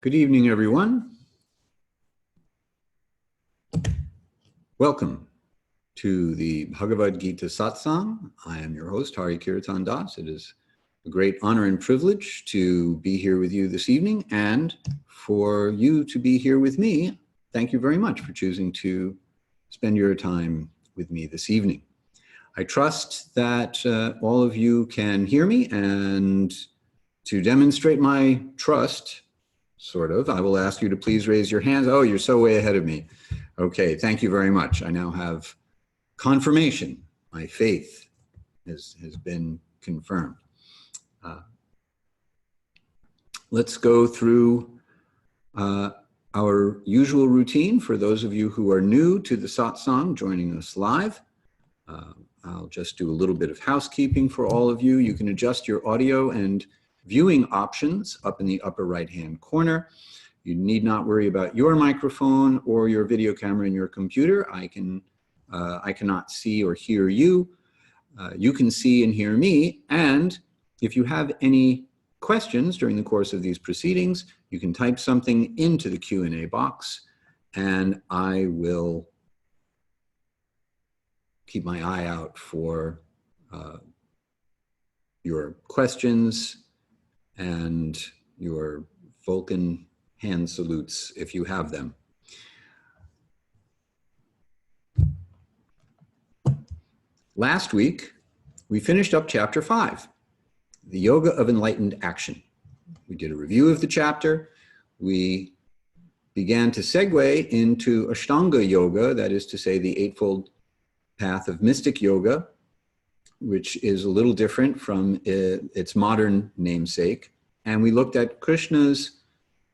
Good evening, everyone. Welcome to the Bhagavad-gita Satsang. I am your host, Hari-kirtana. It is a great honor and privilege to be here with you this evening, and for you to be here with me. Thank you very much for choosing to spend your time with me this evening. I trust that all of you can hear me, and to demonstrate my trust, sort of, I will ask you to please raise your hands. Oh, you're so way ahead of me. Okay, thank you very much. I now have confirmation. My faith has been confirmed. Let's go through our usual routine for those of you who are new to the satsang, joining us live. I'll just do a little bit of housekeeping for all of you. You can adjust your audio and viewing options up in the upper right-hand corner. You need not worry about your microphone or your video camera in your computer. I cannot see or hear you. You can see and hear me. And if you have any questions during the course of these proceedings, you can type something into the Q&A box, and I will keep my eye out for your questions and your Vulcan hand salutes if you have them. Last week, we finished up chapter 5, the Yoga of Enlightened Action. We did a review of the chapter. We began to segue into Astanga-yoga, that is to say the Eightfold path of mystic yoga, which is a little different from its modern namesake. And we looked at Krishna's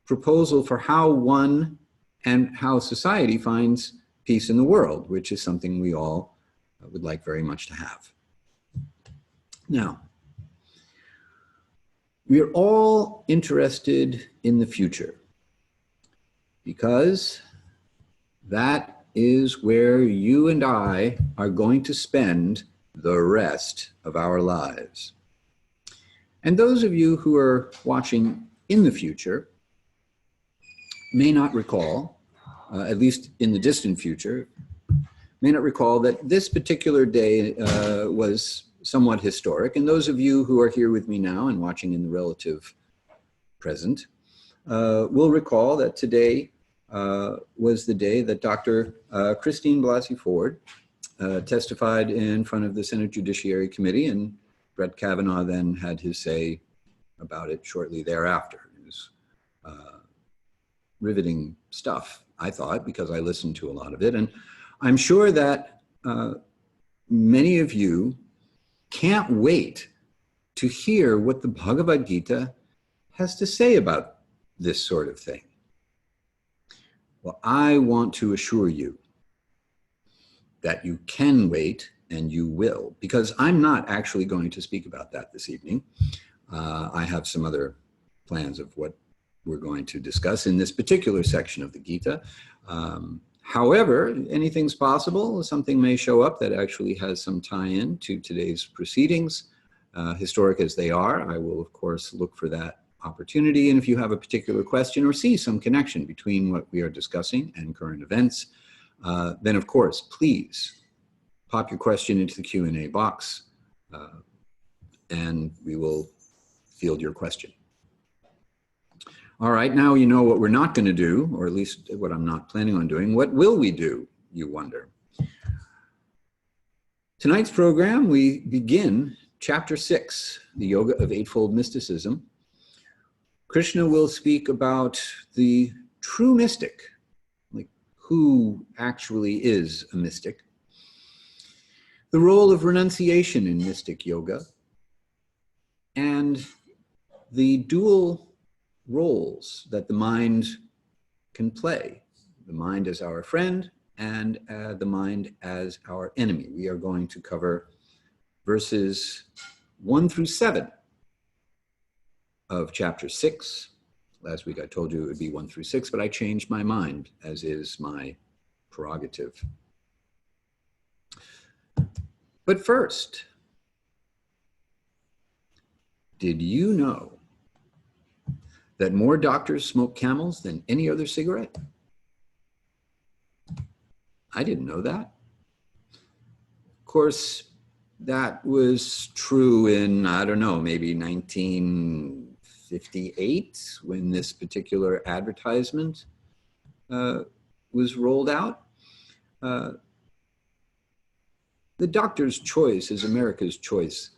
proposal for how one and how society finds peace in the world, which is something we all would like very much to have. Now, we are all interested in the future because that is where you and I are going to spend the rest of our lives. And those of you who are watching in the future may not recall, at least in the distant future, may not recall that this particular day was somewhat historic. And those of you who are here with me now and watching in the relative present will recall that today was the day that Dr. Christine Blasey Ford testified in front of the Senate Judiciary Committee, and Brett Kavanaugh then had his say about it shortly thereafter. It was riveting stuff, I thought, because I listened to a lot of it. And I'm sure that many of you can't wait to hear what the Bhagavad-gita has to say about this sort of thing. Well, I want to assure you that you can wait, and you will, because I'm not actually going to speak about that this evening. I have some other plans of what we're going to discuss in this particular section of the Gita. However, anything's possible. Something may show up that actually has some tie-in to today's proceedings. Historic as they are, I will, of course, look for that opportunity. And if you have a particular question or see some connection between what we are discussing and current events, then of course, please pop your question into the Q&A box and we will field your question. All right, now you know what we're not going to do, or at least what I'm not planning on doing. What will we do, you wonder? Tonight's program, we begin chapter 6, the Yoga of Eightfold Mysticism. Krishna will speak about the true mystic, like who actually is a mystic, the role of renunciation in mystic yoga, and the dual roles that the mind can play, the mind as our friend and the mind as our enemy. We are going to cover verses 1 through 7 of chapter 6. Last week I told you it would be 1 through 6, but I changed my mind, as is my prerogative. But first, did you know that more doctors smoke Camels than any other cigarette? I didn't know that. Of course, that was true in, I don't know, maybe 1958 when this particular advertisement was rolled out. The doctor's choice is America's choice,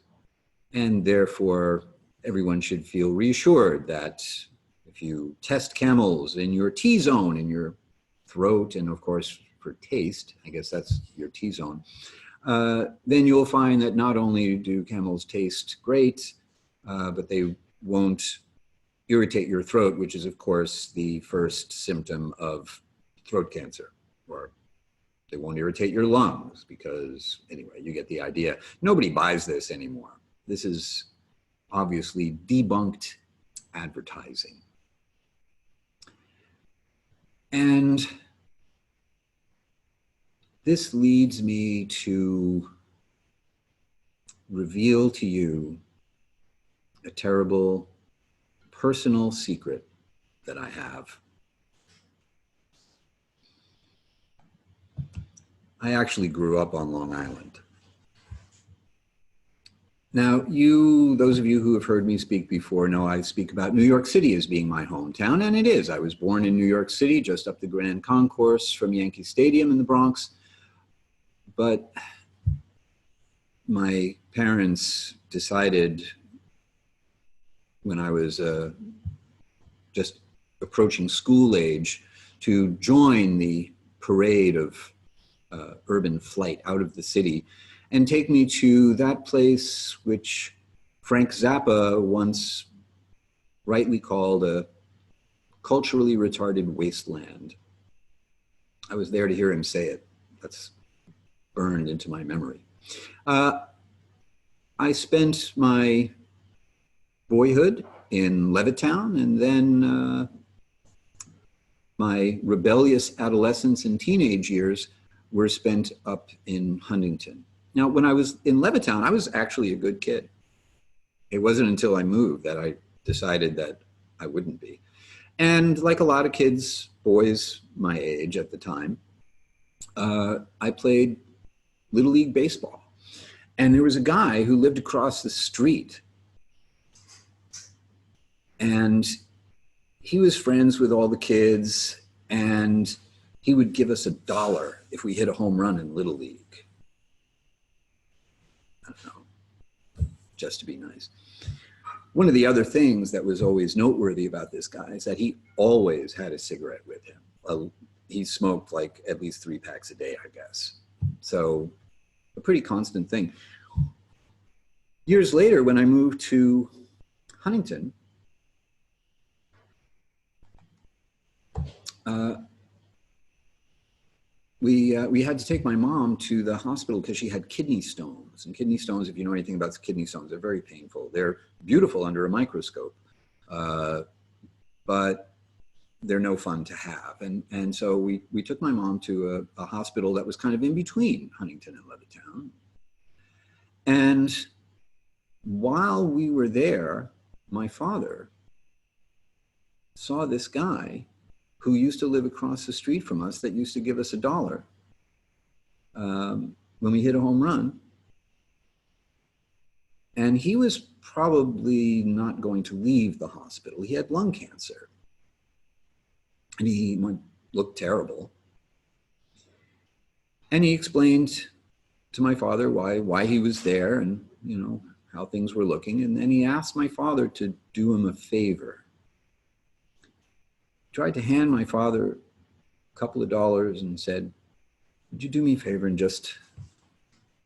and therefore everyone should feel reassured that if you test Camels in your T-zone, in your throat, and of course for taste, I guess that's your T-zone, then you'll find that not only do Camels taste great, but they won't irritate your throat, which is of course the first symptom of throat cancer. Or they won't irritate your lungs because, anyway, you get the idea. Nobody buys this anymore. This is obviously debunked advertising. And this leads me to reveal to you a terrible personal secret that I have. I actually grew up on Long Island. Now, those of you who have heard me speak before know I speak about New York City as being my hometown, and it is. I was born in New York City, just up the Grand Concourse from Yankee Stadium in the Bronx. But my parents decided when I was just approaching school age to join the parade of urban flight out of the city and take me to that place which Frank Zappa once rightly called a culturally retarded wasteland. I was there to hear him say it. That's burned into my memory. I spent my boyhood in Levittown, and then my rebellious adolescence and teenage years were spent up in Huntington. Now, when I was in Levittown, I was actually a good kid. It wasn't until I moved that I decided that I wouldn't be. And like a lot of kids, boys my age at the time, I played Little League baseball. And there was a guy who lived across the street. And he was friends with all the kids, and he would give us $1 if we hit a home run in Little League. I don't know, just to be nice. One of the other things that was always noteworthy about this guy is that he always had a cigarette with him. He smoked like at least 3 packs a day, I guess. So a pretty constant thing. Years later, when I moved to Huntington, we had to take my mom to the hospital because she had kidney stones. And kidney stones, if you know anything about kidney stones, they're very painful. They're beautiful under a microscope, but they're no fun to have. And so we took my mom to a hospital that was kind of in between Huntington and Levittown. And while we were there, my father saw this guy who used to live across the street from us that used to give us $1 when we hit a home run. And he was probably not going to leave the hospital. He had lung cancer. And he looked terrible. And he explained to my father why he was there and, you know, how things were looking. And then he asked my father to do him a favor. Tried to hand my father a couple of dollars and said, "Would you do me a favor and just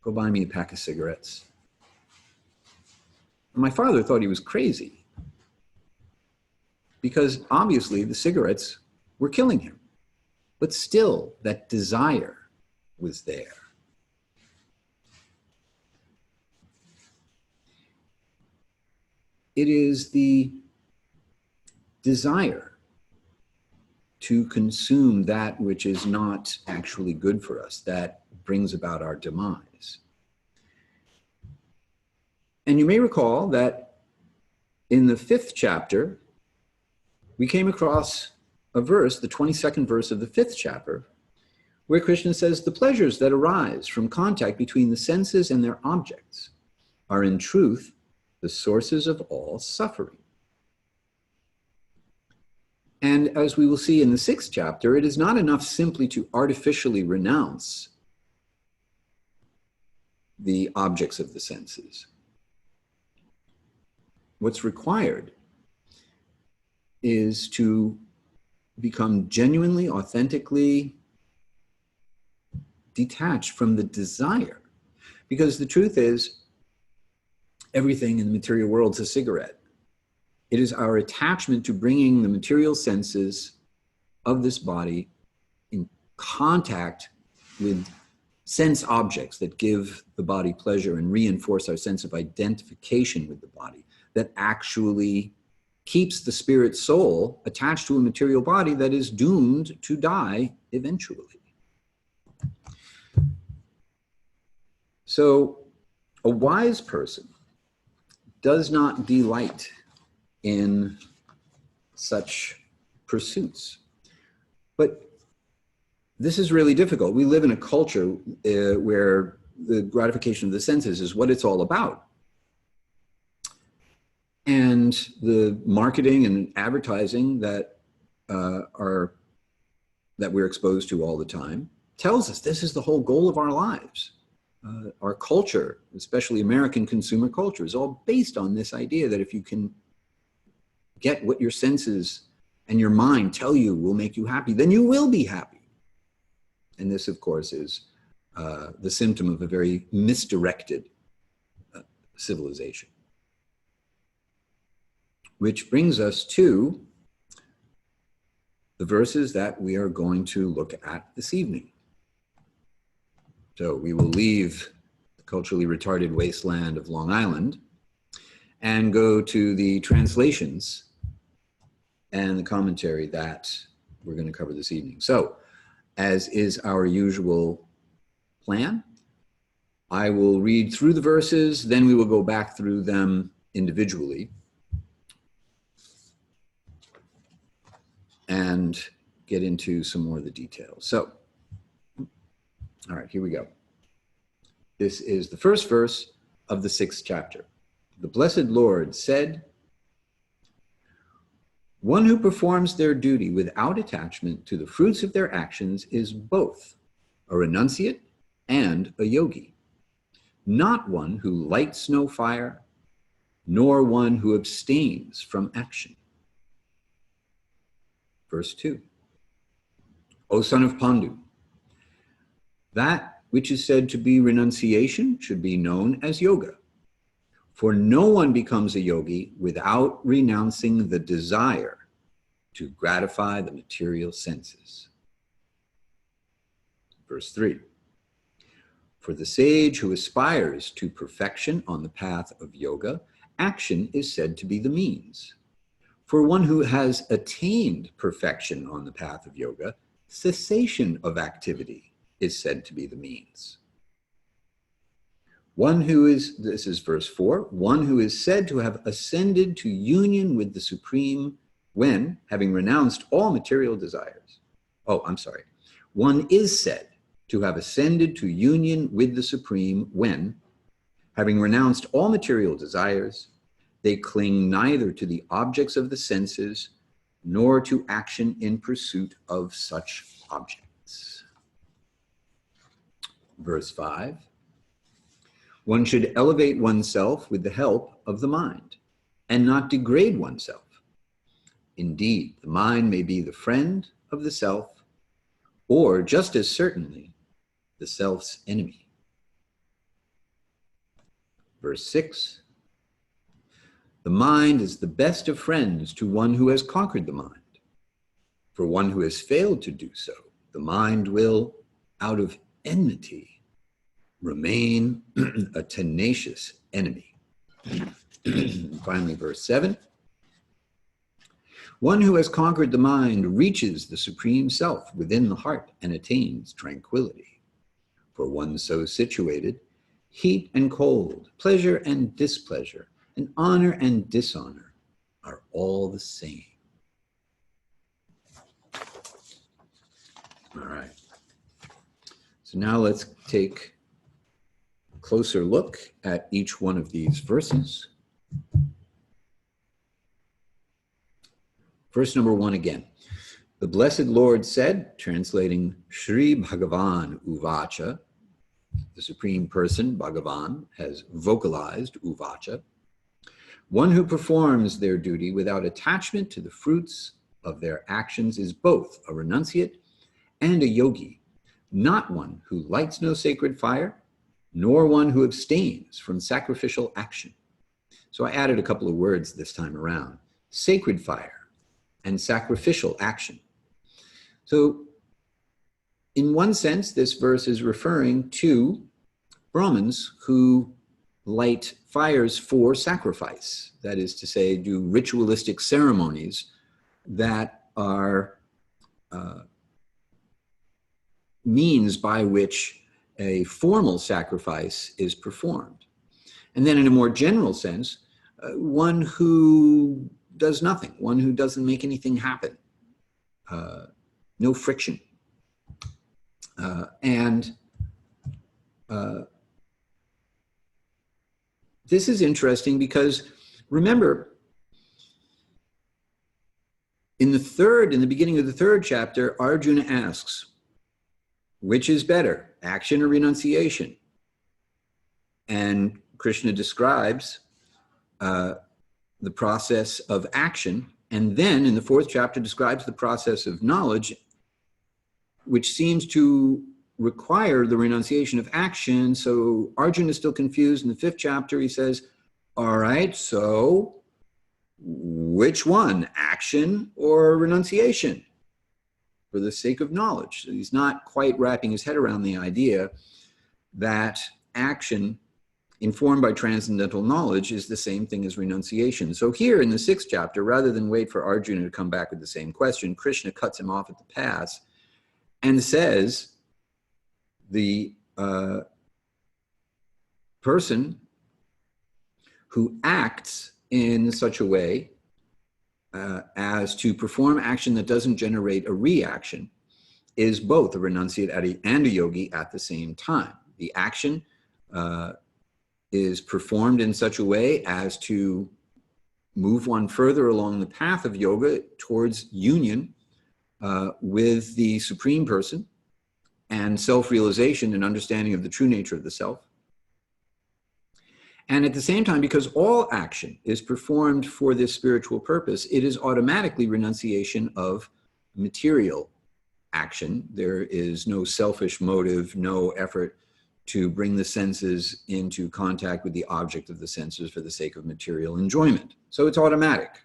go buy me a pack of cigarettes?" And my father thought he was crazy because obviously the cigarettes were killing him, but still that desire was there. It is the desire to consume that which is not actually good for us that brings about our demise. And you may recall that in the 5th chapter we came across a verse, the 22nd verse of the 5th chapter, where Krishna says, the pleasures that arise from contact between the senses and their objects are in truth the sources of all suffering. And as we will see in the 6th chapter, it is not enough simply to artificially renounce the objects of the senses. What's required is to become genuinely, authentically detached from the desire. Because the truth is, everything in the material world is a cigarette. It is our attachment to bringing the material senses of this body in contact with sense objects that give the body pleasure and reinforce our sense of identification with the body that actually keeps the spirit soul attached to a material body that is doomed to die eventually. So a wise person does not delight in such pursuits. But this is really difficult. We live in a culture where the gratification of the senses is what it's all about. And the marketing and advertising that we're exposed to all the time tells us this is the whole goal of our lives. Our culture, especially American consumer culture, is all based on this idea that if you can get what your senses and your mind tell you will make you happy, then you will be happy. And this, of course, is the symptom of a very misdirected civilization. Which brings us to the verses that we are going to look at this evening. So we will leave the culturally retarded wasteland of Long Island and go to the translations and the commentary that we're going to cover this evening. So, as is our usual plan, I will read through the verses, then we will go back through them individually and get into some more of the details. So, all right, here we go. This is the first verse of the 6th chapter. The Blessed Lord said, one who performs their duty without attachment to the fruits of their actions is both a renunciate and a yogi, not one who lights no fire, nor one who abstains from action. Verse 2. O son of Pandu, that which is said to be renunciation should be known as yoga. For no one becomes a yogi without renouncing the desire to gratify the material senses. Verse 3. For the sage who aspires to perfection on the path of yoga, action is said to be the means. For one who has attained perfection on the path of yoga, cessation of activity is said to be the means. One who is, this is verse 4, one who is said to have ascended to union with the Supreme when, having renounced all material desires. One is said to have ascended to union with the Supreme when, having renounced all material desires, they cling neither to the objects of the senses nor to action in pursuit of such objects. Verse 5. One should elevate oneself with the help of the mind and not degrade oneself. Indeed, the mind may be the friend of the self, or just as certainly, the self's enemy. Verse 6. The mind is the best of friends to one who has conquered the mind. For one who has failed to do so, the mind will, out of enmity, remain a tenacious enemy. Finally, verse 7. One who has conquered the mind reaches the Supreme Self within the heart and attains tranquility. For one so situated, heat and cold, pleasure and displeasure, and honor and dishonor are all the same. All right. So now let's take a closer look at each one of these verses. Verse number 1 again. The Blessed Lord said, translating Sri Bhagavan Uvacha, the Supreme Person, Bhagavan, has vocalized Uvacha, one who performs their duty without attachment to the fruits of their actions is both a renunciate and a yogi, not one who lights no sacred fire, nor one who abstains from sacrificial action. So I added a couple of words this time around, sacred fire and sacrificial action. So in one sense, this verse is referring to Brahmins who light fires for sacrifice. That is to say, do ritualistic ceremonies that are means by which a formal sacrifice is performed. And then in a more general sense, one who does nothing, one who doesn't make anything happen, no friction. This is interesting because, remember, in the beginning of the third chapter, Arjuna asks, which is better, action or renunciation? And Krishna describes the process of action, and then in the fourth chapter describes the process of knowledge, which seems to require the renunciation of action. So Arjuna is still confused. In the fifth chapter, he says, all right, so which one, action or renunciation? For the sake of knowledge. So he's not quite wrapping his head around the idea that action informed by transcendental knowledge is the same thing as renunciation. So here in the sixth chapter, rather than wait for Arjuna to come back with the same question, Krishna cuts him off at the pass and says the person who acts in such a way as to perform action that doesn't generate a reaction is both a renunciate and a yogi at the same time. The action is performed in such a way as to move one further along the path of yoga towards union with the Supreme Person and self-realization and understanding of the true nature of the self. And at the same time, because all action is performed for this spiritual purpose, it is automatically renunciation of material action. There is no selfish motive, no effort to bring the senses into contact with the object of the senses for the sake of material enjoyment. So it's automatic.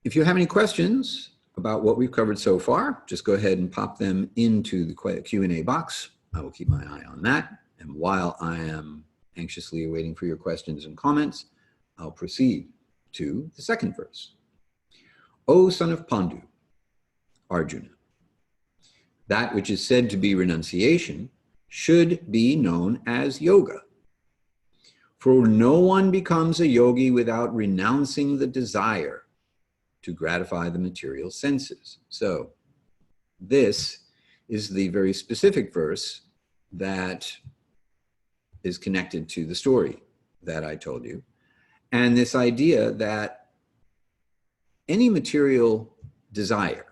If you have any questions about what we've covered so far, just go ahead and pop them into the Q&A box. I will keep my eye on that. And while I am anxiously awaiting for your questions and comments, I'll proceed to the second verse. O son of Pandu, Arjuna, that which is said to be renunciation should be known as yoga. For no one becomes a yogi without renouncing the desire to gratify the material senses. So this is the very specific verse that is connected to the story that I told you. And this idea that any material desire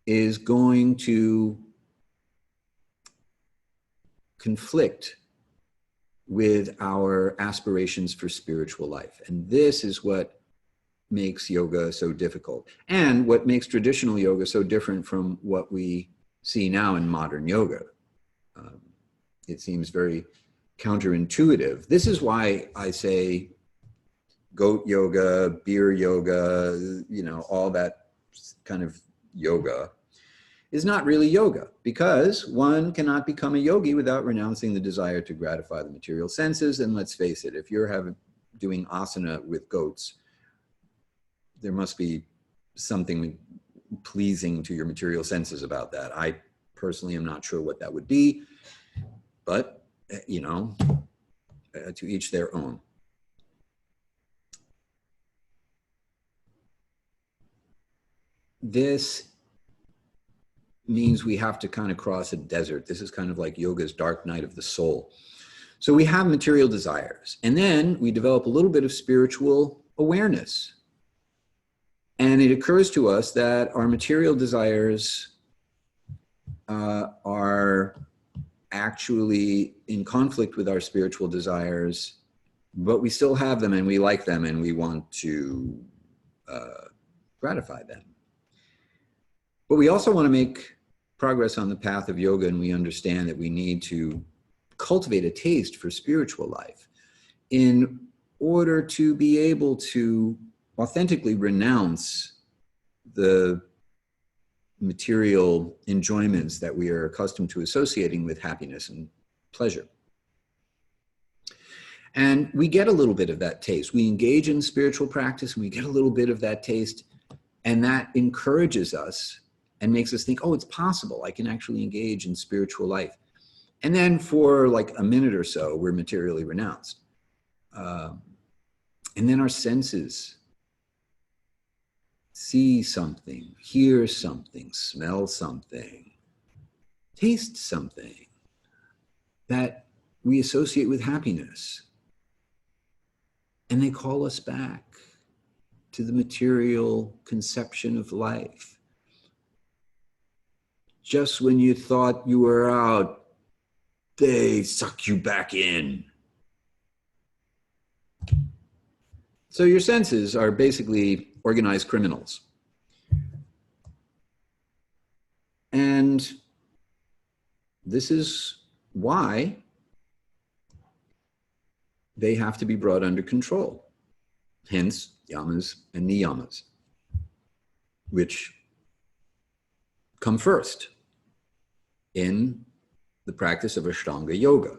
is going to conflict with our aspirations for spiritual life. And this is what makes yoga so difficult, and what makes traditional yoga so different from what we see now in modern yoga. It seems very counterintuitive. This is why I say goat yoga, beer yoga, you know, all that kind of yoga is not really yoga, because one cannot become a yogi without renouncing the desire to gratify the material senses. And let's face it, if you're doing asana with goats, there must be something pleasing to your material senses about that. I personally am not sure what that would be, but, you know, to each their own. this means we have to kind of cross a desert. This is kind of like yoga's dark night of the soul. So we have material desires, and then we develop a little bit of spiritual awareness. And it occurs to us that our material desires are actually in conflict with our spiritual desires, but we still have them and we like them and we want to gratify them. But we also want to make progress on the path of yoga, and we understand that we need to cultivate a taste for spiritual life in order to be able to authentically renounce the material enjoyments that we are accustomed to associating with happiness and pleasure. And we get a little bit of that taste. We engage in spiritual practice and we get a little bit of that taste, and that encourages us and makes us think, oh, it's possible. I can actually engage in spiritual life. And then for like a minute or so, we're materially renounced. And then our senses see something, hear something, smell something, taste something that we associate with happiness. And they call us back to the material conception of life. Just when you thought you were out, they suck you back in. So your senses are basically organized criminals. And this is why they have to be brought under control. Hence, yamas and niyamas, which come first in the practice of Astanga-yoga.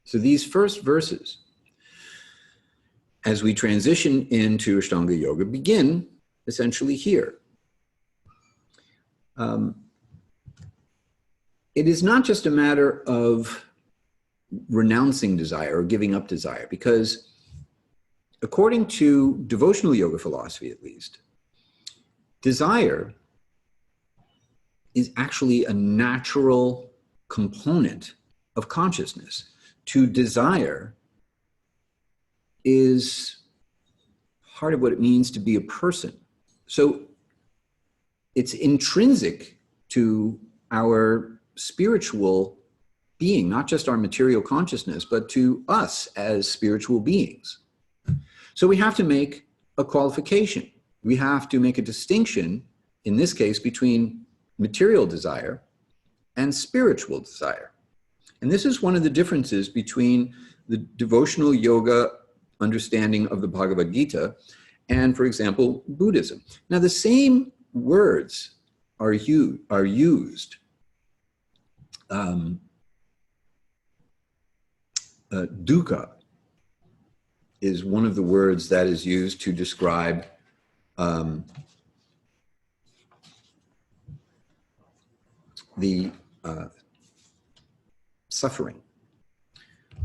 So these first verses, as we transition into Astanga-yoga, begin essentially here. It is not just a matter of renouncing desire or giving up desire, because according to devotional yoga philosophy, at least, desire is actually a natural component of consciousness. To desire is part of what it means to be a person. So it's intrinsic to our spiritual being, not just our material consciousness, but to us as spiritual beings. So we have to make a qualification. We have to make a distinction, in this case, between material desire and spiritual desire. And this is one of the differences between the devotional yoga understanding of the Bhagavad-gita and, for example, Buddhism. Now, the same words are used. Dukkha is one of the words that is used to describe the suffering.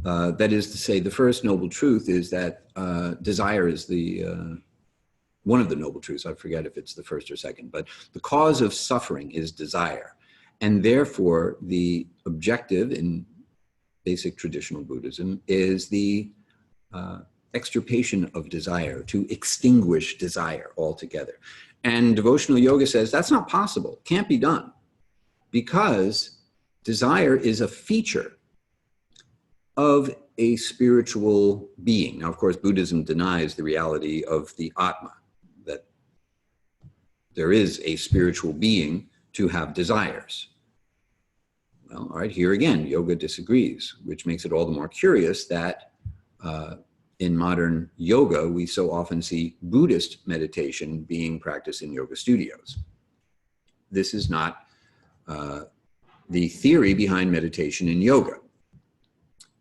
That is to say, the first noble truth is that desire is the one of the noble truths. I forget if it's the first or second, but the cause of suffering is desire. And therefore, the objective in basic traditional Buddhism is the extirpation of desire, to extinguish desire altogether. And devotional yoga says that's not possible, can't be done, because desire is a feature of a spiritual being. Now, of course, Buddhism denies the reality of the Atma, that there is a spiritual being to have desires. Well, all right, here again, yoga disagrees, which makes it all the more curious that in modern yoga, we so often see Buddhist meditation being practiced in yoga studios. This is not the theory behind meditation in yoga.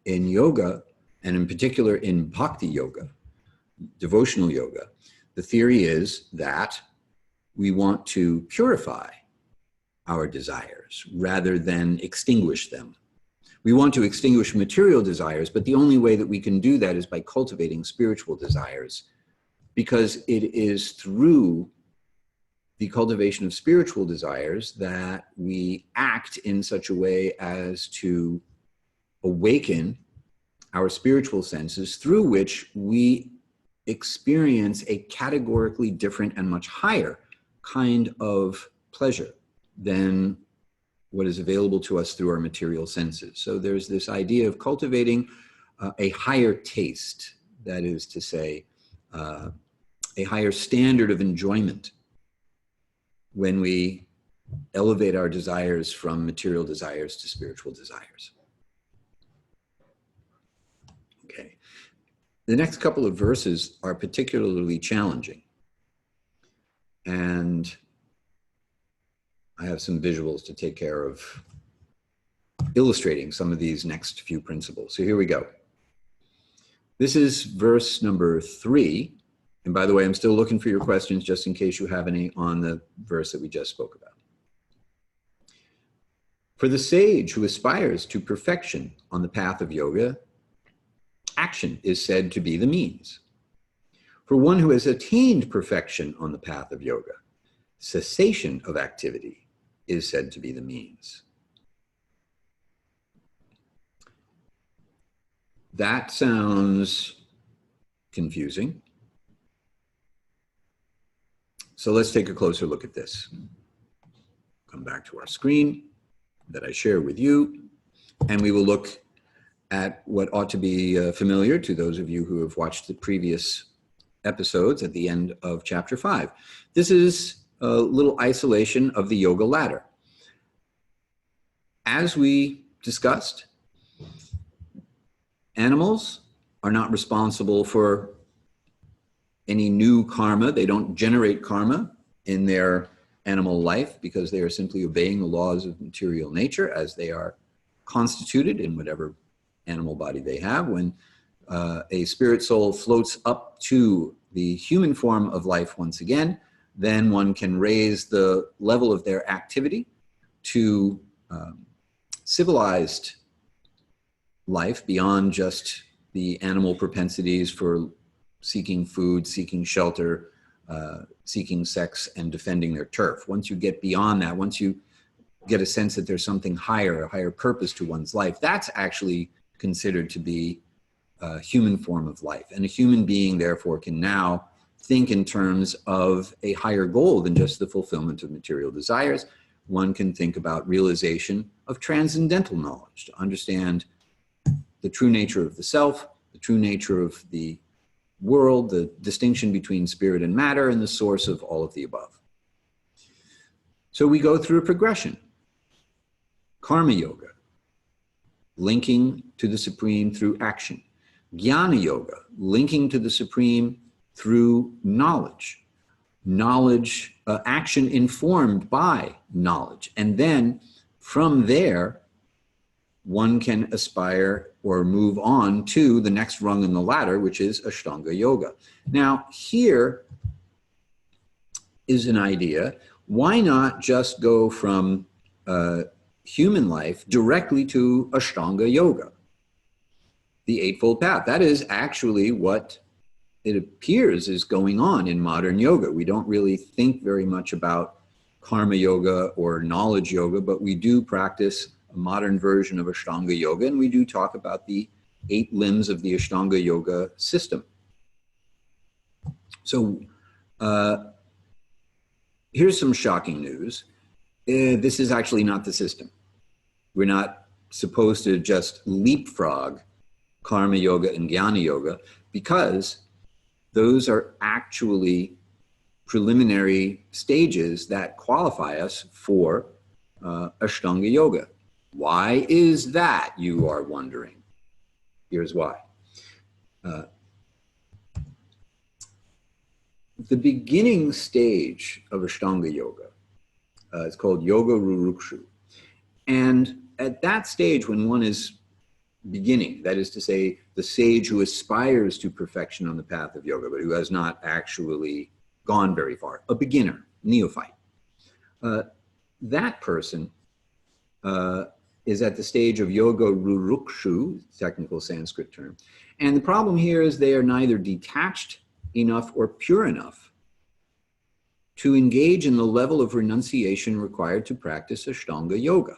In yoga, and in particular in bhakti yoga, devotional yoga, the theory is that we want to purify our desires rather than extinguish them. We want to extinguish material desires, but the only way that we can do that is by cultivating spiritual desires, because it is through the cultivation of spiritual desires, that we act in such a way as to awaken our spiritual senses, through which we experience a categorically different and much higher kind of pleasure than what is available to us through our material senses. So there's this idea of cultivating a higher taste, that is to say, a higher standard of enjoyment when we elevate our desires from material desires to spiritual desires. Okay. The next couple of verses are particularly challenging. And I have some visuals to take care of illustrating some of these next few principles. So here we go. This is verse number 3. And by the way, I'm still looking for your questions just in case you have any on the verse that we just spoke about. For the sage who aspires to perfection on the path of yoga, action is said to be the means. For one who has attained perfection on the path of yoga, cessation of activity is said to be the means. That sounds confusing. So let's take a closer look at this. Come back to our screen that I share with you, and we will look at what ought to be familiar to those of you who have watched the previous episodes at the end of chapter 5. This is a little isolation of the yoga ladder. As we discussed, animals are not responsible for any new karma. They don't generate karma in their animal life because they are simply obeying the laws of material nature as they are constituted in whatever animal body they have. When a spirit soul floats up to the human form of life once again, then one can raise the level of their activity to civilized life beyond just the animal propensities for seeking food, seeking shelter, seeking sex, and defending their turf. Once you get beyond that, once you get a sense that there's something higher, a higher purpose to one's life, that's actually considered to be a human form of life. And a human being, therefore, can now think in terms of a higher goal than just the fulfillment of material desires. One can think about realization of transcendental knowledge, to understand the true nature of the self, the true nature of the world, the distinction between spirit and matter, and the source of all of the above. So we go through a progression. Karma-yoga, linking to the Supreme through action. Jnana-yoga, linking to the Supreme through knowledge. Knowledge, action informed by knowledge. And then from there, one can aspire or move on to the next rung in the ladder, which is Astanga-yoga. Now, here is an idea. Why not just go from human life directly to Astanga-yoga, the Eightfold Path? That is actually what it appears is going on in modern yoga. We don't really think very much about Karma-yoga or knowledge yoga, but we do practice a modern version of Astanga-yoga, and we do talk about the 8 limbs of the Astanga-yoga system. So here's some shocking news. This is actually not the system. We're not supposed to just leapfrog Karma-yoga and Jnana-yoga, because those are actually preliminary stages that qualify us for Astanga-yoga. Why is that, you are wondering? Here's why. The beginning stage of Astanga-yoga is called Yoga Rurukshu. And at that stage, when one is beginning, that is to say, the sage who aspires to perfection on the path of yoga, but who has not actually gone very far, a beginner, neophyte, that person is at the stage of Yoga Rurukshu, technical Sanskrit term. And the problem here is they are neither detached enough or pure enough to engage in the level of renunciation required to practice Astanga-yoga.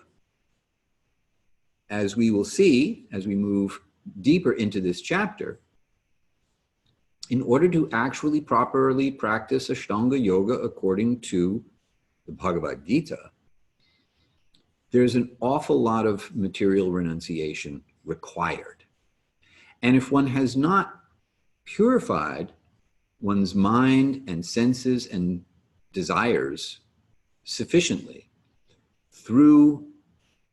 As we will see, as we move deeper into this chapter, in order to actually properly practice Astanga-yoga according to the Bhagavad-gita, there's an awful lot of material renunciation required. And if one has not purified one's mind and senses and desires sufficiently through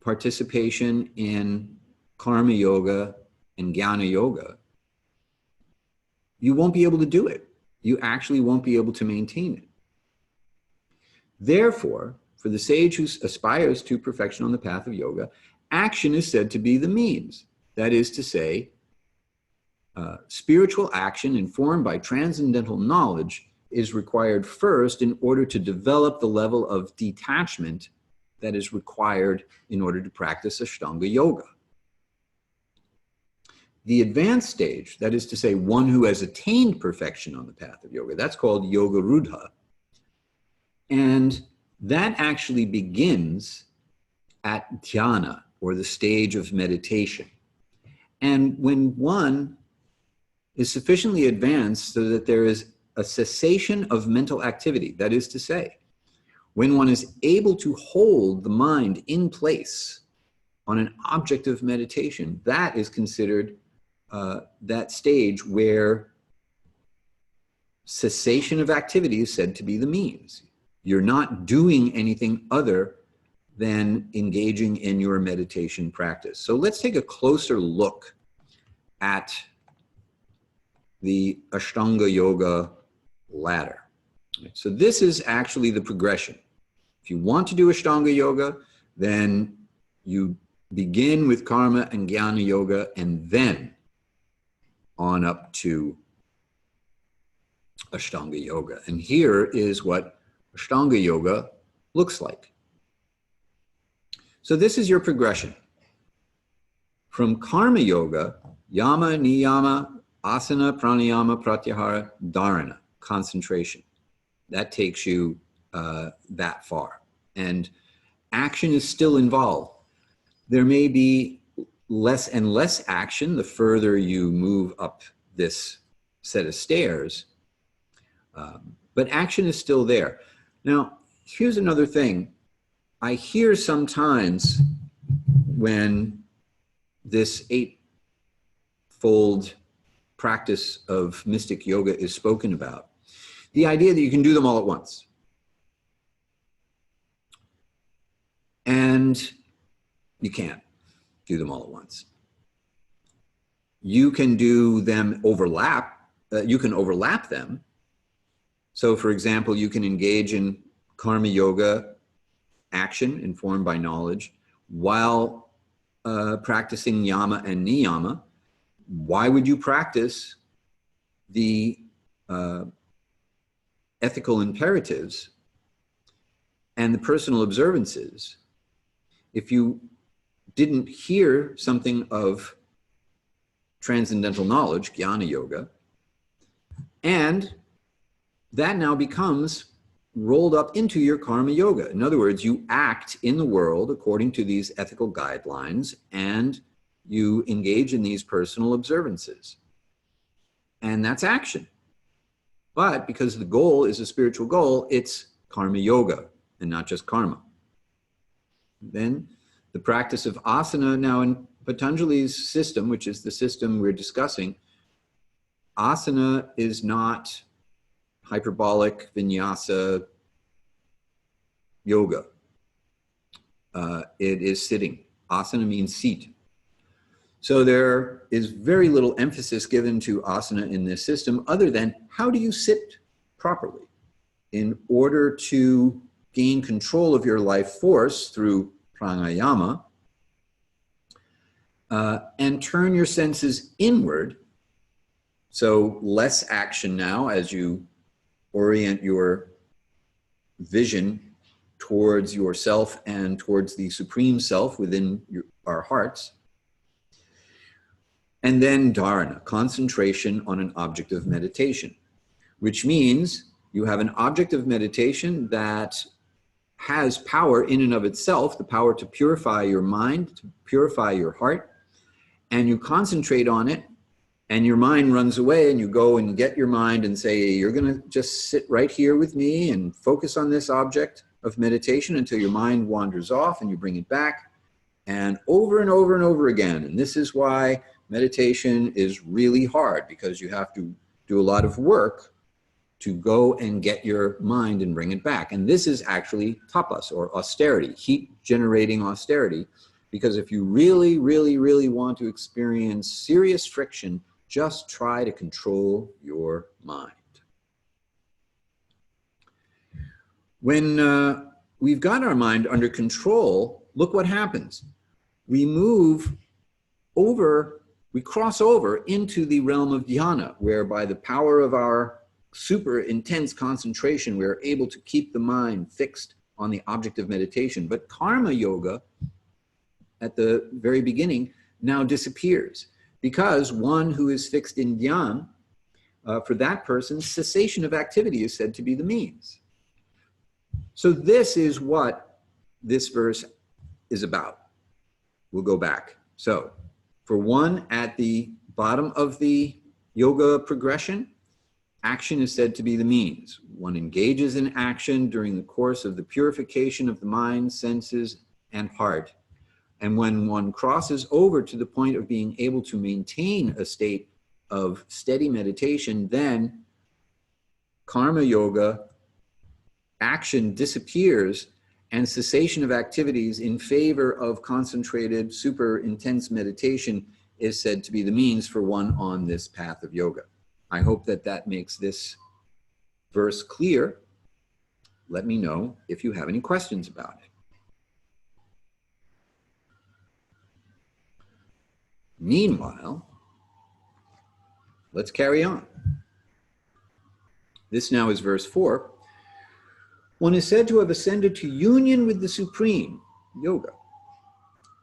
participation in Karma-yoga and Jnana-yoga, you won't be able to do it. You actually won't be able to maintain it. Therefore, for the sage who aspires to perfection on the path of yoga, action is said to be the means. That is to say, spiritual action informed by transcendental knowledge is required first in order to develop the level of detachment that is required in order to practice Astanga-yoga. The advanced stage, that is to say, one who has attained perfection on the path of yoga, that's called yoga rudha. And that actually begins at dhyana, or the stage of meditation. And when one is sufficiently advanced so that there is a cessation of mental activity, that is to say, when one is able to hold the mind in place on an object of meditation, that is considered that stage where cessation of activity is said to be the means. You're not doing anything other than engaging in your meditation practice. So let's take a closer look at the Astanga-yoga ladder. So this is actually the progression. If you want to do Astanga-yoga, then you begin with Karma and Jnana-yoga and then on up to Astanga-yoga. And here is what Astanga-yoga looks like. So this is your progression. From Karma-yoga, yama, niyama, asana, pranayama, pratyahara, dharana, concentration. That takes you that far. And action is still involved. There may be less and less action the further you move up this set of stairs, but action is still there. Now, here's another thing. I hear sometimes when this eightfold practice of mystic yoga is spoken about, the idea that you can do them all at once. And you can't do them all at once. You can do them you can overlap them. So for example, you can engage in karma yoga action informed by knowledge while practicing yama and niyama. Why would you practice the ethical imperatives and the personal observances if you didn't hear something of transcendental knowledge, jnana yoga, and that now becomes rolled up into your karma yoga? In other words, you act in the world according to these ethical guidelines and you engage in these personal observances. And that's action. But because the goal is a spiritual goal, it's karma yoga and not just karma. Then the practice of asana. Now in Patanjali's system, which is the system we're discussing, asana is not hyperbolic vinyasa yoga. It is sitting. Asana means seat. So there is very little emphasis given to asana in this system other than how do you sit properly in order to gain control of your life force through pranayama and turn your senses inward. So less action now as you orient your vision towards yourself and towards the supreme self within our hearts. And then dharana, concentration on an object of meditation, which means You have an object of meditation that has power in and of itself, the power to purify your mind, to purify your heart, and you concentrate on it, and your mind runs away, and you go and get your mind and say, you're going to just sit right here with me and focus on this object of meditation until your mind wanders off, and you bring it back, and over and over and over again. And this is why meditation is really hard, because you have to do a lot of work to go and get your mind and bring it back. And this is actually tapas, or austerity, heat-generating austerity, because if you really, really, really want to experience serious friction, just try to control your mind. When we've got our mind under control, look what happens. We move over, we cross over into the realm of dhyana, where by the power of our super intense concentration, we're able to keep the mind fixed on the object of meditation. But karma-yoga, at the very beginning, now disappears, because one who is fixed in dhyan, for that person, cessation of activity is said to be the means. So this is what this verse is about. We'll go back. So for one, at the bottom of the yoga progression, action is said to be the means. One engages in action during the course of the purification of the mind, senses, and heart. And when one crosses over to the point of being able to maintain a state of steady meditation, then karma yoga, action disappears, and cessation of activities in favor of concentrated, super intense meditation is said to be the means for one on this path of yoga. I hope that that makes this verse clear. Let me know if you have any questions about it. Meanwhile, let's carry on. This now is verse 4. One is said to have ascended to union with the Supreme, yoga,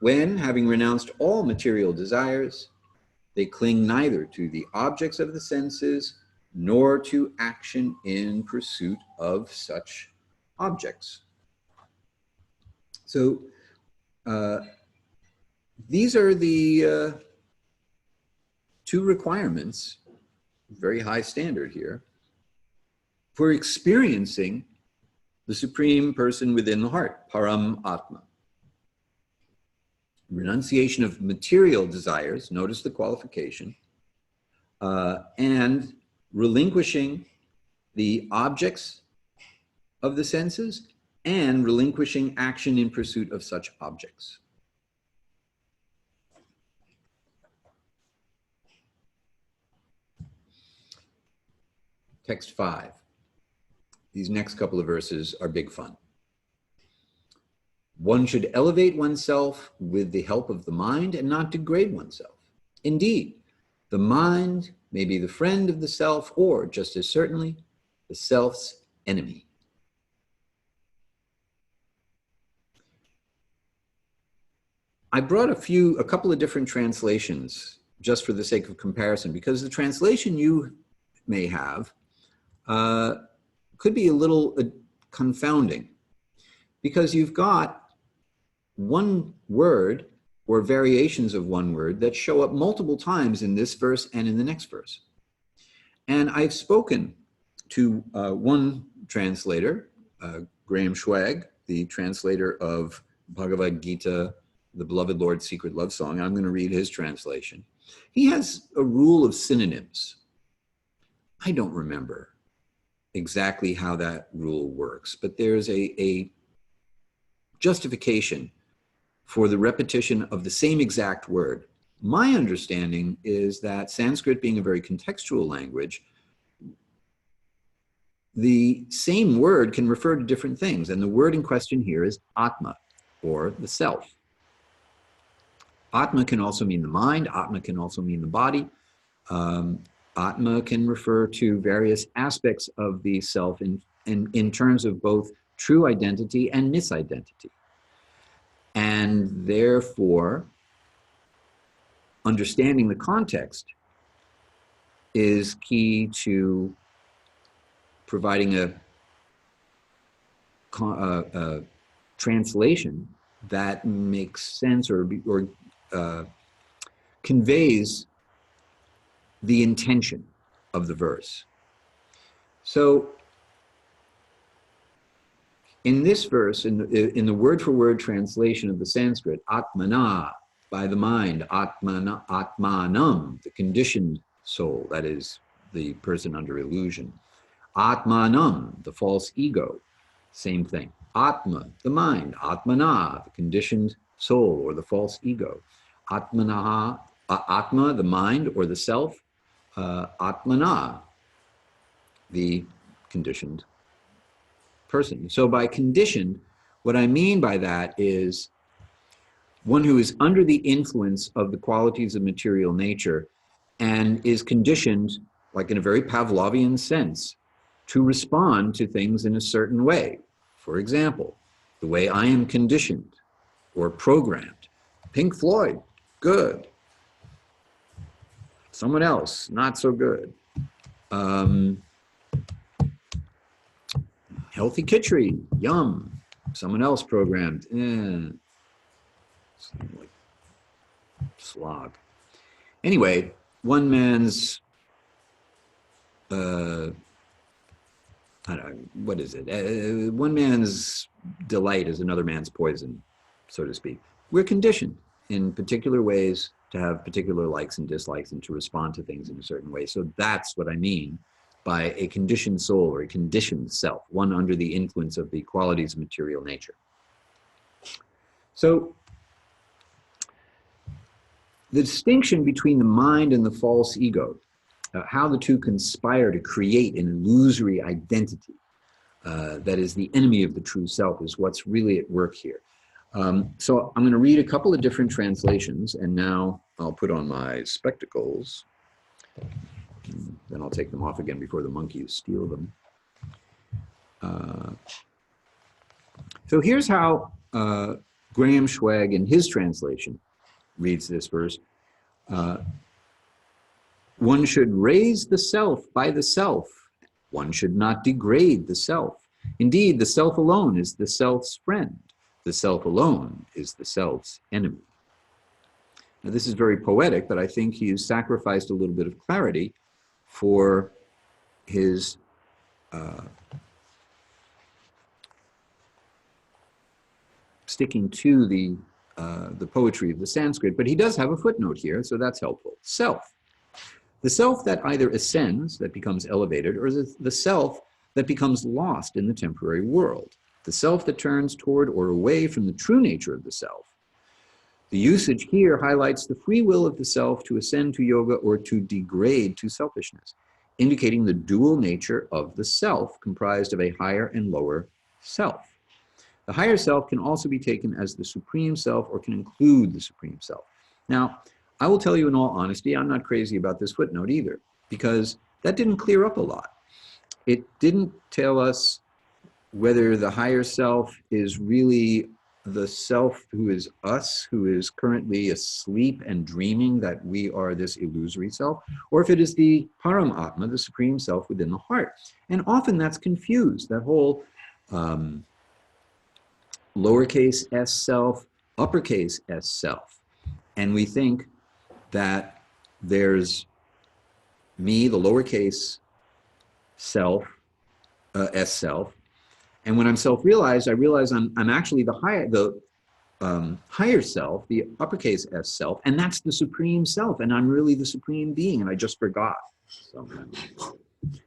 when, having renounced all material desires, they cling neither to the objects of the senses nor to action in pursuit of such objects. So these are the two requirements, very high standard here, for experiencing the Supreme Person within the heart, Param Atma. Renunciation of material desires, notice the qualification, and relinquishing the objects of the senses and relinquishing action in pursuit of such objects. Text 5. These next couple of verses are big fun. One should elevate oneself with the help of the mind and not degrade oneself. Indeed, the mind may be the friend of the self, or, just as certainly, the self's enemy. I brought a couple of different translations just for the sake of comparison, because the translation you may have could be a little confounding, because you've got one word or variations of one word that show up multiple times in this verse and in the next verse. And I've spoken to one translator, Graham Schwag, the translator of Bhagavad-gita, the Beloved Lord's Secret Love Song. I'm going to read his translation. He has a rule of synonyms. I don't remember exactly how that rule works, but there's a justification for the repetition of the same exact word. My understanding is that Sanskrit, being a very contextual language, the same word can refer to different things, and the word in question here is Atma, or the self. Atma can also mean the mind, Atma can also mean the body. Atma can refer to various aspects of the self in terms of both true identity and misidentity. And therefore, understanding the context is key to providing a translation that makes sense or conveys the intention of the verse. So in this verse, in the word-for-word translation of the Sanskrit, atmana, by the mind, atmana, atmanam, the conditioned soul, that is the person under illusion. Atmanam, the false ego, same thing. Atma, the mind. Atmana, the conditioned soul or the false ego. Atmana, atma, the mind or the self. Atmana, the conditioned person. So by conditioned, what I mean by that is one who is under the influence of the qualities of material nature and is conditioned, like in a very Pavlovian sense, to respond to things in a certain way. For example, the way I am conditioned or programmed. Pink Floyd, good. Someone else, not so good. Healthy kitchery, yum. Someone else programmed, like slog. Anyway, one man's I don't know, what is it? One man's delight is another man's poison, so to speak. We're conditioned in particular ways to have particular likes and dislikes and to respond to things in a certain way. So that's what I mean by a conditioned soul or a conditioned self, one under the influence of the qualities of material nature. So the distinction between the mind and the false ego, how the two conspire to create an illusory identity that is the enemy of the true self, is what's really at work here. So I'm going to read a couple of different translations, and now I'll put on my spectacles. Then I'll take them off again before the monkeys steal them. So here's how Graham Schwag in his translation reads this verse. One should raise the self by the self. One should not degrade the self. Indeed, the self alone is the self's friend. The self alone is the self's enemy. Now, this is very poetic, but I think he has sacrificed a little bit of clarity for his sticking to the poetry of the Sanskrit, but he does have a footnote here, so that's helpful. Self. The self that either ascends, that becomes elevated, or the self that becomes lost in the temporary world. The self that turns toward or away from the true nature of the self. The usage here highlights the free will of the self to ascend to yoga or to degrade to selfishness, indicating the dual nature of the self, comprised of a higher and lower self. The higher self can also be taken as the supreme self or can include the supreme self. Now, I will tell you in all honesty, I'm not crazy about this footnote either, because that didn't clear up a lot. It didn't tell us whether the higher self is really the self who is us, who is currently asleep and dreaming that we are this illusory self, or if it is the Param Atma, the supreme self within the heart. And often that's confused, that whole lowercase s self, uppercase s self. And we think that there's me, the lowercase self, s self, and when I'm self-realized, I realize I'm actually the higher self, the uppercase s self, and that's the supreme self, and I'm really the supreme being, and I just forgot.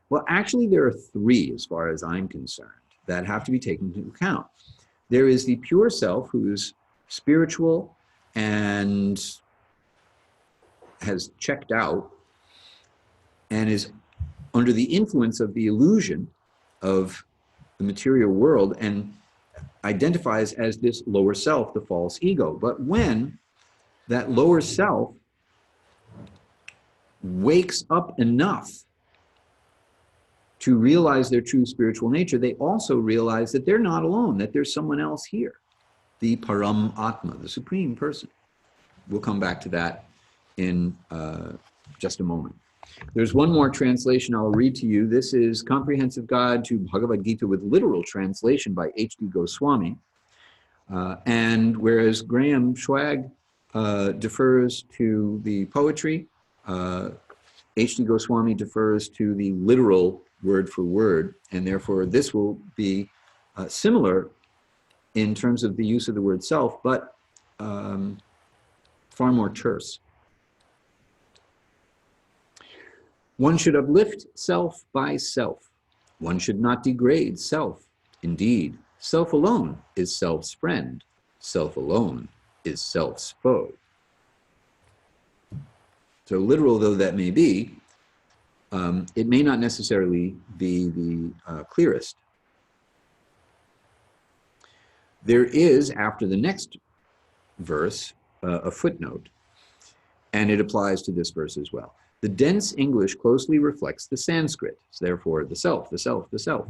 Well, actually, there are three, as far as I'm concerned, that have to be taken into account. There is the pure self, who is spiritual and has checked out and is under the influence of the illusion of the material world and identifies as this lower self, the false ego. But when that lower self wakes up enough to realize their true spiritual nature, they also realize that they're not alone, that there's someone else here, the Param Atma, the supreme person. We'll come back to that in just a moment. There's one more translation I'll read to you. This is Comprehensive Guide to Bhagavad-gita with literal translation by H.D. Goswami. And whereas Graham Schwag defers to the poetry, H.D. Goswami defers to the literal word for word, and therefore this will be similar in terms of the use of the word self, but far more terse. One should uplift self by self. One should not degrade self. Indeed, self alone is self's friend. Self alone is self's foe. So literal though that may be, it may not necessarily be the clearest. There is, after the next verse, a footnote, and it applies to this verse as well. The dense English closely reflects the Sanskrit, therefore the self, the self, the self.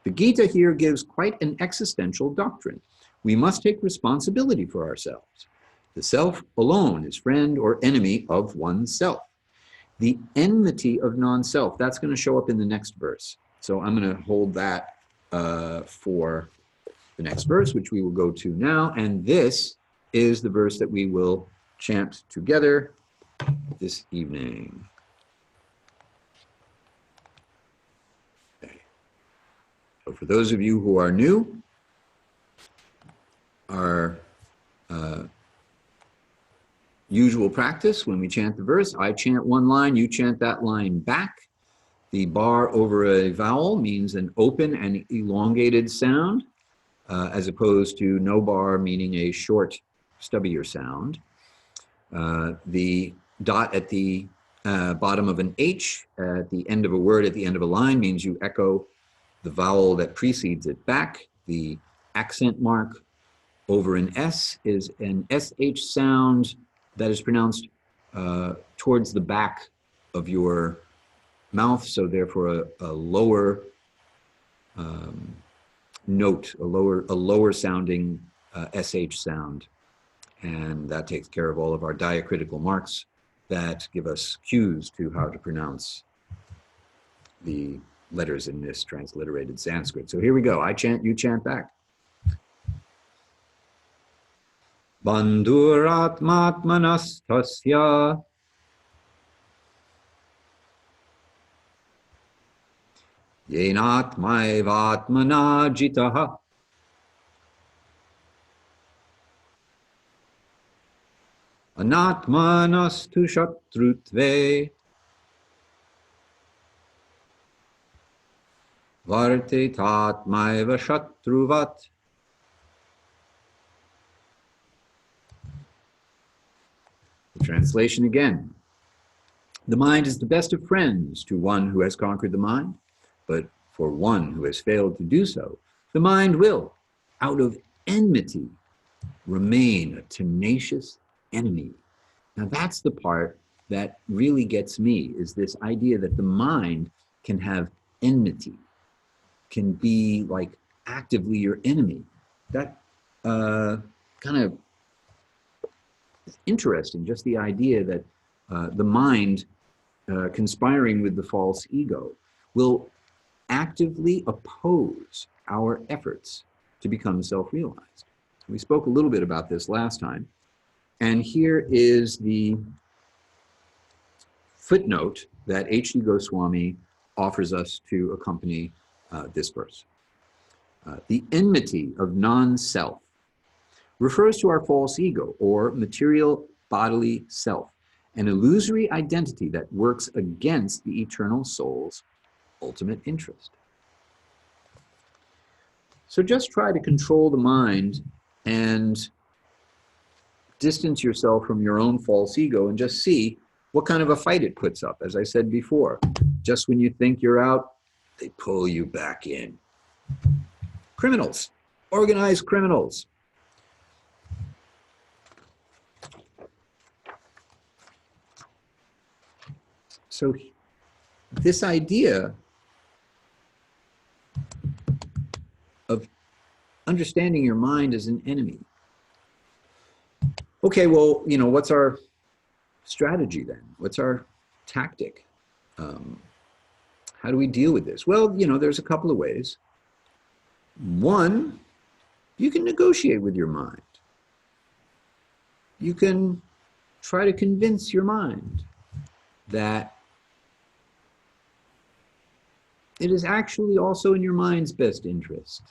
The Gita here gives quite an existential doctrine. We must take responsibility for ourselves. The self alone is friend or enemy of oneself. The enmity of non-self, that's going to show up in the next verse. So I'm going to hold that for the next verse, which we will go to now. And this is the verse that we will chant together this evening. Okay. So for those of you who are new, our usual practice when we chant the verse, I chant one line, you chant that line back. The bar over a vowel means an open and elongated sound, as opposed to no bar meaning a short, stubbier sound. The dot at the bottom of an H at the end of a word, at the end of a line, means you echo the vowel that precedes it back. The accent mark over an S is an SH sound that is pronounced towards the back of your mouth, so therefore a lower note, a lower sounding SH sound. And that takes care of all of our diacritical marks that give us cues to how to pronounce the letters in this transliterated Sanskrit. So here we go. I chant, you chant back. Bandhuratmatmanastasya yenatmaivatmana jitaha anatmanastu shatrutve vartetatmaiva shatruvat. The translation again. The mind is the best of friends to one who has conquered the mind, but for one who has failed to do so, the mind will, out of enmity, remain a tenacious enemy. Now that's the part that really gets me, is this idea that the mind can have enmity, can be like actively your enemy. That kind of is interesting, just the idea that the mind conspiring with the false ego will actively oppose our efforts to become self-realized. We spoke a little bit about this last time. And here is the footnote that H.D. Goswami offers us to accompany this verse. The enmity of non-self refers to our false ego or material bodily self, an illusory identity that works against the eternal soul's ultimate interest. So just try to control the mind and distance yourself from your own false ego and just see what kind of a fight it puts up. As I said before, just when you think you're out, they pull you back in. Criminals, organized criminals. So this idea of understanding your mind as an enemy. Okay, well, what's our strategy then? What's our tactic? How do we deal with this? Well, there's a couple of ways. One, you can negotiate with your mind. You can try to convince your mind that it is actually also in your mind's best interest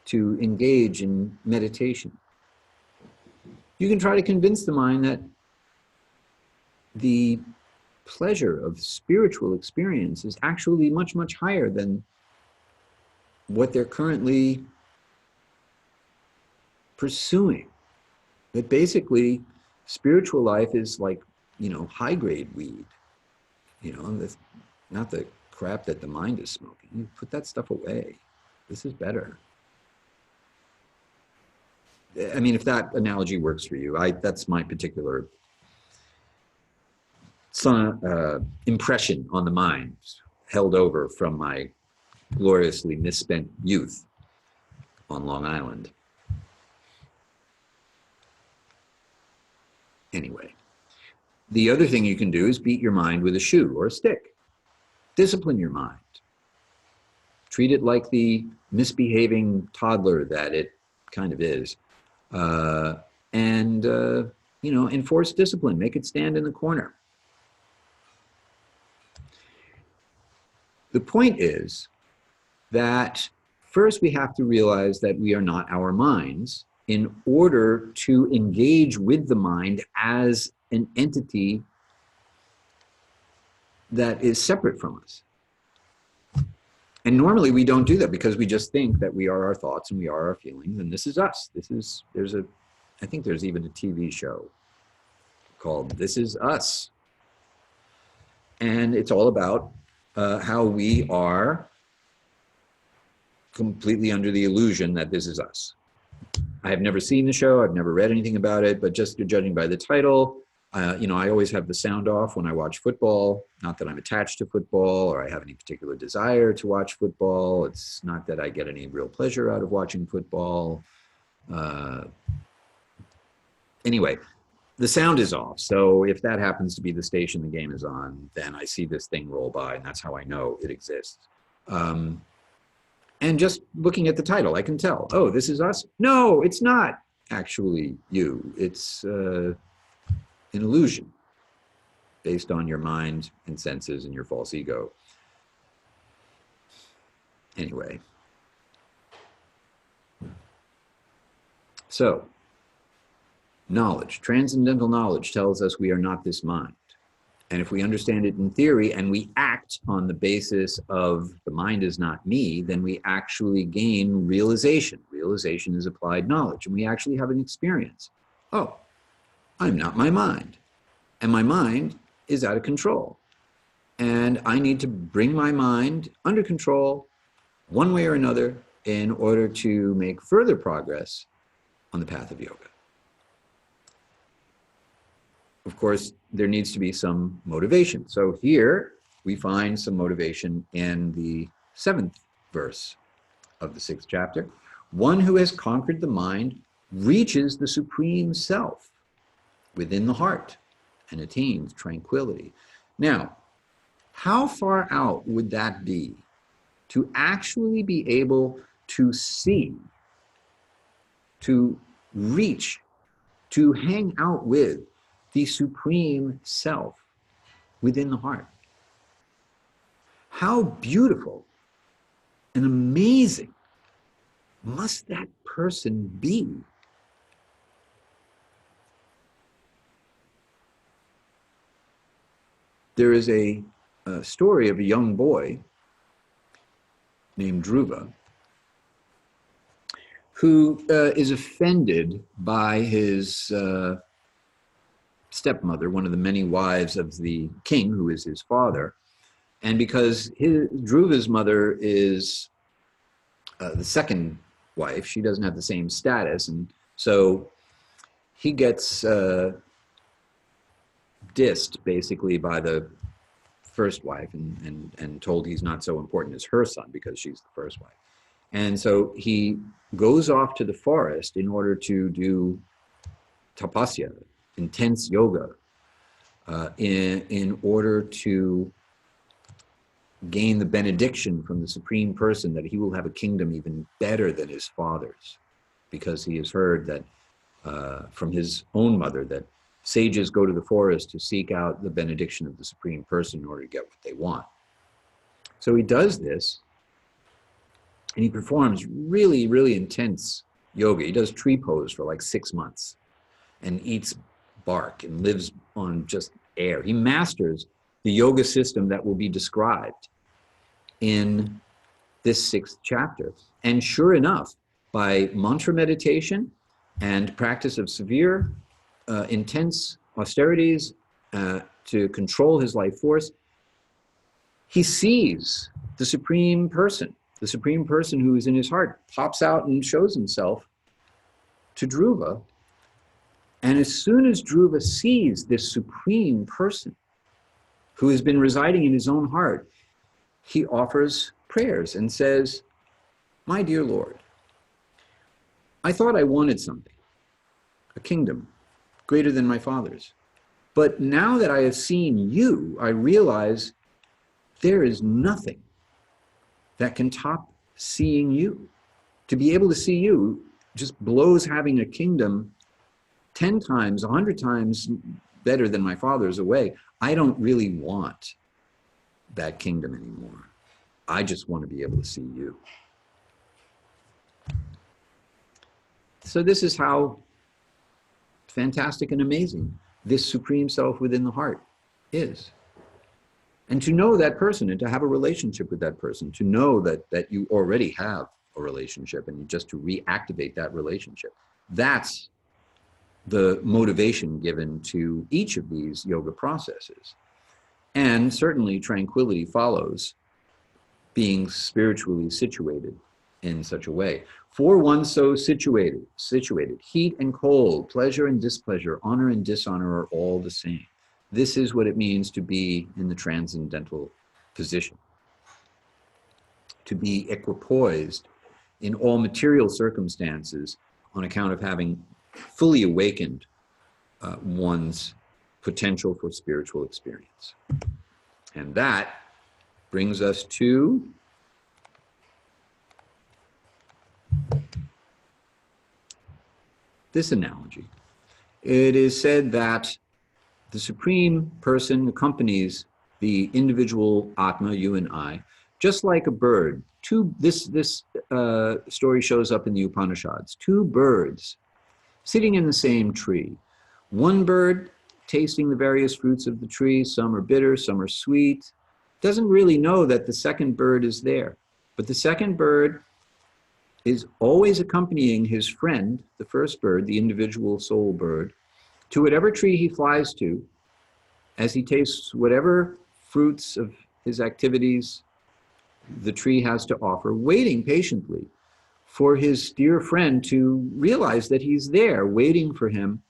to engage in meditation. You can try to convince the mind that the pleasure of spiritual experience is actually much, much higher than what they're currently pursuing. That basically spiritual life is like, high-grade weed. Not the crap that the mind is smoking. You put that stuff away. This is better. I mean, if that analogy works for you, that's my particular impression on the mind, held over from my gloriously misspent youth on Long Island. Anyway, the other thing you can do is beat your mind with a shoe or a stick. Discipline your mind. Treat it like the misbehaving toddler that it kind of is. Enforce discipline. Make it stand in the corner. The point is that first we have to realize that we are not our minds in order to engage with the mind as an entity that is separate from us. And normally we don't do that because we just think that we are our thoughts and we are our feelings and this is us. I think there's even a TV show called This Is Us. And it's all about how we are completely under the illusion that this is us. I have never seen the show. I've never read anything about it, but just judging by the title, I always have the sound off when I watch football. Not that I'm attached to football or I have any particular desire to watch football. It's not that I get any real pleasure out of watching football. Anyway, the sound is off. So if that happens to be the station the game is on, then I see this thing roll by and that's how I know it exists. And just looking at the title, I can tell, oh, this is us? No, it's not actually you. It's an illusion based on your mind and senses and your false ego. Anyway. So, knowledge, transcendental knowledge tells us we are not this mind. And if we understand it in theory and we act on the basis of the mind is not me, then we actually gain realization. Realization is applied knowledge. And we actually have an experience. Oh, I'm not my mind. And my mind is out of control. And I need to bring my mind under control one way or another in order to make further progress on the path of yoga. Of course, there needs to be some motivation. So here we find some motivation in the 7th verse of the 6th chapter. One who has conquered the mind reaches the supreme self within the heart and attains tranquility. Now, how far out would that be to actually be able to see, to reach, to hang out with the supreme self within the heart? How beautiful and amazing must that person be? There is a story of a young boy named Dhruva who is offended by his stepmother, one of the many wives of the king, who is his father. And because Dhruva's mother is the second wife, she doesn't have the same status. And so he gets dissed basically by the first wife and told he's not so important as her son because she's the first wife. And so he goes off to the forest in order to do tapasya, intense yoga, in order to gain the benediction from the Supreme Person that he will have a kingdom even better than his father's, because he has heard that from his own mother that sages go to the forest to seek out the benediction of the Supreme Person in order to get what they want. So he does this, and he performs really, really intense yoga. He does tree pose for like 6 months and eats bark and lives on just air. He masters the yoga system that will be described in this 6th chapter. And sure enough, by mantra meditation and practice of severe, intense austerities to control his life force, he sees the Supreme Person who is in his heart, pops out and shows himself to Dhruva. And as soon as Dhruva sees this Supreme Person who has been residing in his own heart, he offers prayers and says, "My dear Lord, I thought I wanted something, a kingdom greater than my father's. But now that I have seen you, I realize there is nothing that can top seeing you. To be able to see you just blows having a kingdom 10 times, 100 times better than my father's away. I don't really want that kingdom anymore. I just want to be able to see you." So this is how fantastic and amazing this Supreme Self within the heart is. And to know that person and to have a relationship with that person, to know that you already have a relationship and just to reactivate that relationship, that's the motivation given to each of these yoga processes. And certainly tranquility follows being spiritually situated in such a way. For one so situated, heat and cold, pleasure and displeasure, honor and dishonor are all the same. This is what it means to be in the transcendental position. To be equipoised in all material circumstances on account of having fully awakened one's potential for spiritual experience. And that brings us to this analogy. It is said that the Supreme Person accompanies the individual Atma, you and I, just like a bird. This story shows up in the Upanishads. 2 birds sitting in the same tree. One bird tasting the various fruits of the tree. Some are bitter, some are sweet. Doesn't really know that the second bird is there. But the second bird is always accompanying his friend, the first bird, the individual soul bird, to whatever tree he flies to, as he tastes whatever fruits of his activities the tree has to offer, waiting patiently for his dear friend to realize that he's there, waiting for him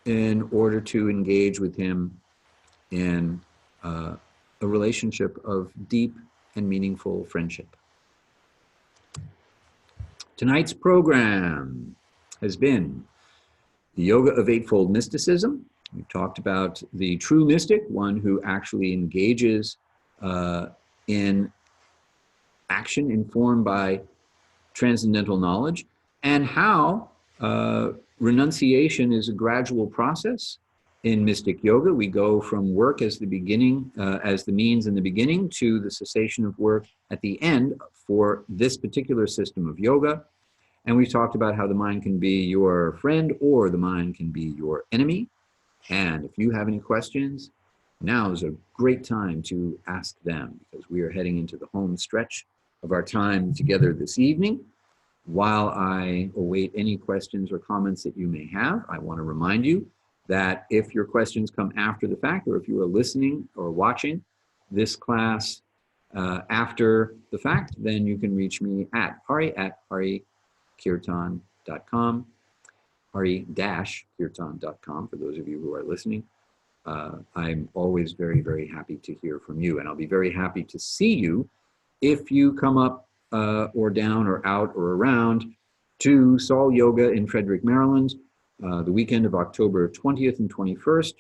in order to engage with him in a relationship of deep and meaningful friendship. Tonight's program has been the Yoga of Eightfold Mysticism. We've talked about the true mystic, one who actually engages in action informed by transcendental knowledge, and how renunciation is a gradual process. In mystic yoga, we go from work as the beginning, as the means in the beginning, to the cessation of work at the end for this particular system of yoga. And we've talked about how the mind can be your friend or the mind can be your enemy. And if you have any questions, now is a great time to ask them, because we are heading into the home stretch of our time together this evening. While I await any questions or comments that you may have, I want to remind you that if your questions come after the fact, or if you are listening or watching this class after the fact, then you can reach me at Hari@Hari-kirtan.com, Hari-kirtan.com for those of you who are listening. I'm always very, very happy to hear from you, and I'll be very happy to see you if you come up or down or out or around to Sol Yoga in Frederick, Maryland, the weekend of October 20th and 21st.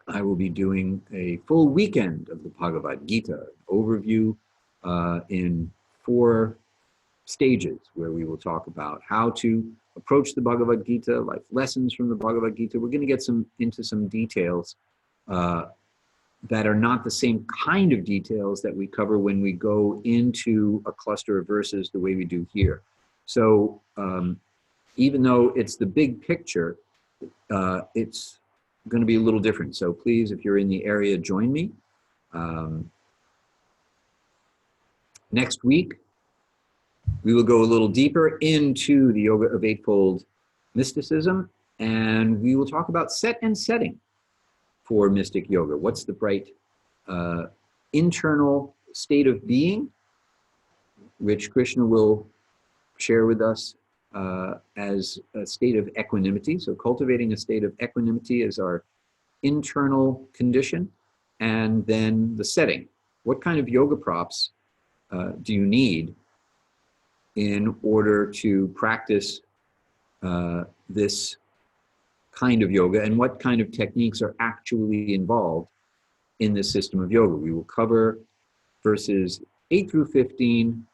I will be doing a full weekend of the Bhagavad-gita overview in 4 stages, where we will talk about how to approach the Bhagavad-gita, life lessons from the Bhagavad-gita. We're going to get into some details that are not the same kind of details that we cover when we go into a cluster of verses the way we do here. So even though it's the big picture, it's going to be a little different. So please, if you're in the area, join me. Next week, we will go a little deeper into the Yoga of Eightfold mysticism, and we will talk about set and setting for mystic yoga. What's the right internal state of being, which Krishna will share with us as a state of equanimity. So cultivating a state of equanimity is our internal condition. And then the setting. What kind of yoga props do you need in order to practice this kind of yoga, and what kind of techniques are actually involved in this system of yoga? We will cover verses 8 through 15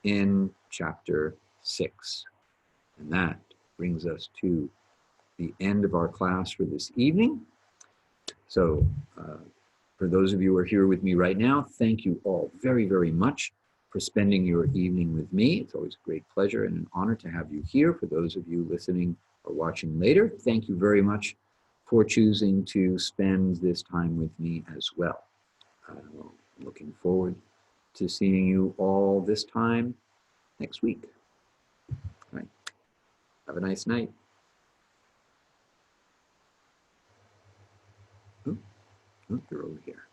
in chapter 6. And that brings us to the end of our class for this evening. So for those of you who are here with me right now, thank you all very, very much for spending your evening with me. It's always a great pleasure and an honor to have you here. For those of you listening or watching later, thank you very much for choosing to spend this time with me as well. Looking forward to seeing you all this time next week. All right. Have a nice night. They're over here.